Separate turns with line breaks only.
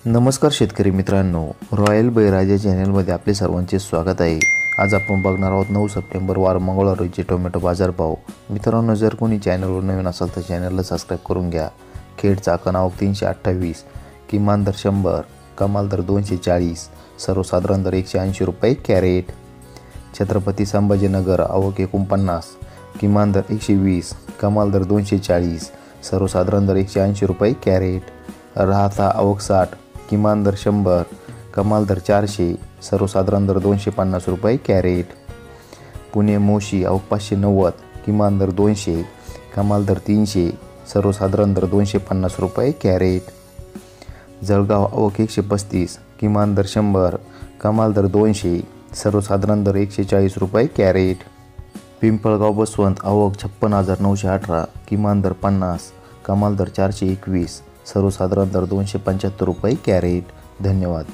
नमस्कार शेतकरी मित्रांनो, रॉयल बळीराजा चॅनलमध्ये आपले सर्वांचे स्वागत आहे। आज आपण बघणार आहोत 9 सप्टेंबर वार मंगळवार रोजी टोमॅटो बाजारभाव। मित्रांनो, जर कोणी चॅनलवर नवीन असाल तर चॅनलला सबस्क्राइब करून घ्या। खेड चाकण आवक 328, किमान दर 100, कमाल दर 240, सर्वसाधारण दर 180 रुपये कॅरेट। छत्रपती संभाजीनगर आवक 49, किमान दर 120, कमाल दर 240, सर्वसाधारण दर 180 रुपये कॅरेट। राहता आवक 60, किमान दर 100, कमाल दर 400, सर्वसाधारण दर 250 रुपये कॅरेट। पुणे मोशी आवक 590, किमान दर 200, कमाल दर 300, सर्वसाधारण दर 250 रुपये कॅरेट। जळगाव आवक 135, किमान दर 100, कमाल दर 200, सर्वसाधारण दर 140 रुपये कॅरेट। पिंपळगाव बसवंत आवक 56,918, किमान दर 50, कमाल दर 421, सर्वसाधारण दर 275 रुपये कॅरेट। धन्यवाद।